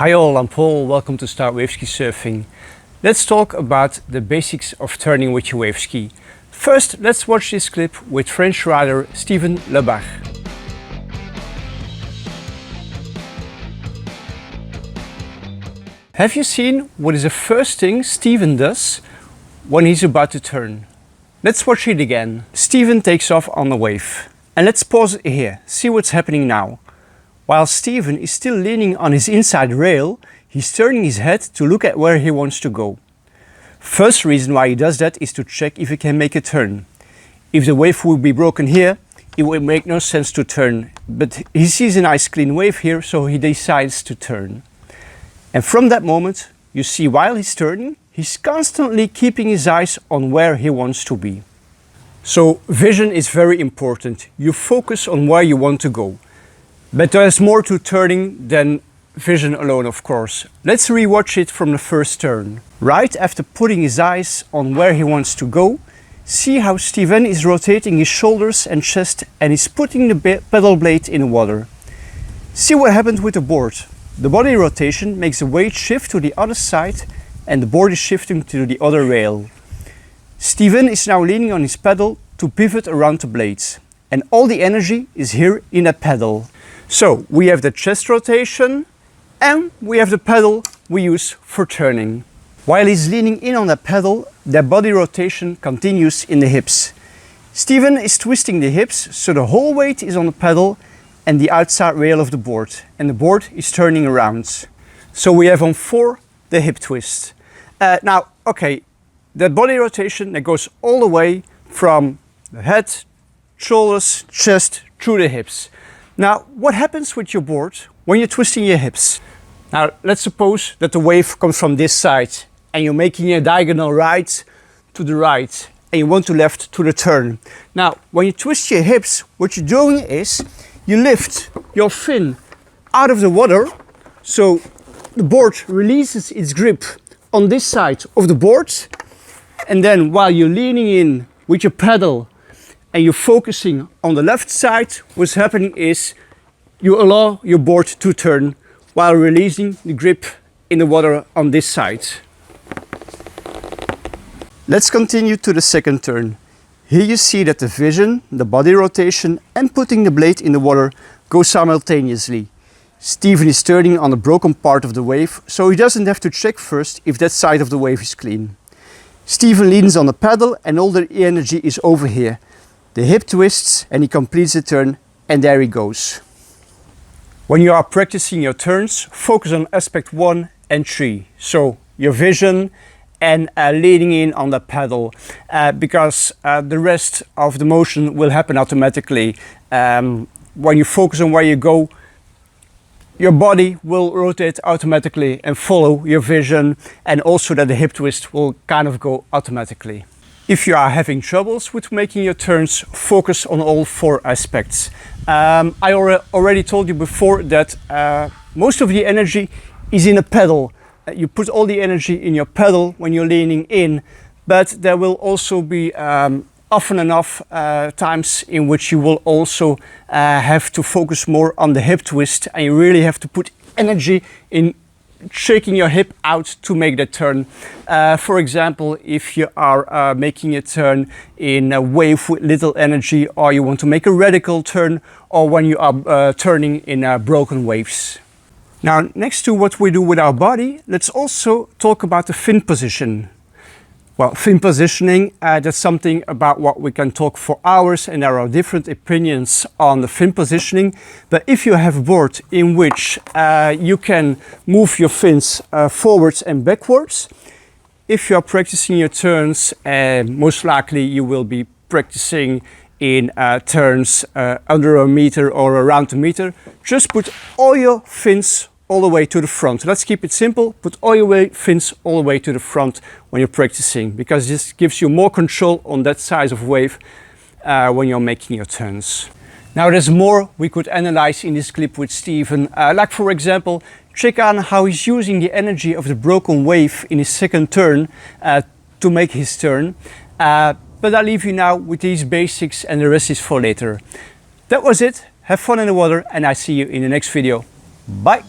Hi all, I'm Paul, welcome to start Waveski Surfing. Let's talk about the basics of turning with your waveski. First, let's watch this clip with French rider Steeven. Have you seen what is the first thing Steeven does when he's about to turn? Let's watch it again. Steeven takes off on the wave. And let's pause it here, see what's happening now. While Steeven is still leaning on his inside rail, he's turning his head to look at where he wants to go. First reason why he does that is to check if he can make a turn. If the wave would be broken here, it would make no sense to turn. But he sees a nice clean wave here, so he decides to turn. And from that moment, you see while he's turning, he's constantly keeping his eyes on where he wants to be. So vision is very important. You focus on where you want to go. But there's more to turning than vision alone, of course. Let's rewatch it from the first turn. Right after putting his eyes on where he wants to go, see how Steeven is rotating his shoulders and chest and is putting the pedal blade in the water. See what happened with the board. The body rotation makes the weight shift to the other side and the board is shifting to the other rail. Steeven is now leaning on his pedal to pivot around the blades. And all the energy is here in that pedal. So we have the chest rotation and we have the pedal we use for turning. While he's leaning in on that pedal, that body rotation continues in the hips. Steeven is twisting the hips so the whole weight is on the pedal and the outside rail of the board. And the board is turning around. So we have on 4 the hip twist. Now, okay, that body rotation that goes all the way from the head, shoulders, chest, through the hips. Now, what happens with your board when you're twisting your hips? Now, let's suppose that the wave comes from this side and you're making a diagonal right to the right and you want to left to the turn. Now, when you twist your hips, what you're doing is you lift your fin out of the water so the board releases its grip on this side of the board, and then while you're leaning in with your pedal and you're focusing on the left side, what's happening is you allow your board to turn while releasing the grip in the water on this side. Let's continue to the second turn. Here you see that the vision, the body rotation and putting the blade in the water go simultaneously. Steeven is turning on the broken part of the wave, so he doesn't have to check first if that side of the wave is clean. Steeven leans on the pedal and all the energy is over here. The hip twists and he completes the turn and there he goes. When you are practicing your turns, focus on aspect 1 and 3. So your vision and leaning in on the pedal because the rest of the motion will happen automatically. When you focus on where you go, your body will rotate automatically and follow your vision, and also that the hip twist will kind of go automatically. If you are having troubles with making your turns, focus on all 4 aspects. I already told you before that most of the energy is in the pedal. You put all the energy in your pedal when you're leaning in, but there will also be often enough times in which you will also have to focus more on the hip twist, and you really have to put energy in shaking your hip out to make that turn. For example, if you are making a turn in a wave with little energy, or you want to make a radical turn, or when you are turning in broken waves. Now, next to what we do with our body, let's also talk about the fin position. Well, fin positioning, that's something about what we can talk for hours, and there are different opinions on the fin positioning. But if you have a board in which you can move your fins forwards and backwards, if you are practicing your turns, most likely you will be practicing in turns under a meter or around a meter, just put all your fins all the way to the front. Let's keep it simple. Put all your fins all the way to the front when you're practicing, because this gives you more control on that size of wave when you're making your turns. Now there's more we could analyze in this clip with Steeven. Like for example, check on how he's using the energy of the broken wave in his second turn to make his turn. But I'll leave you now with these basics and the rest is for later. That was it. Have fun in the water and I see you in the next video. Bye!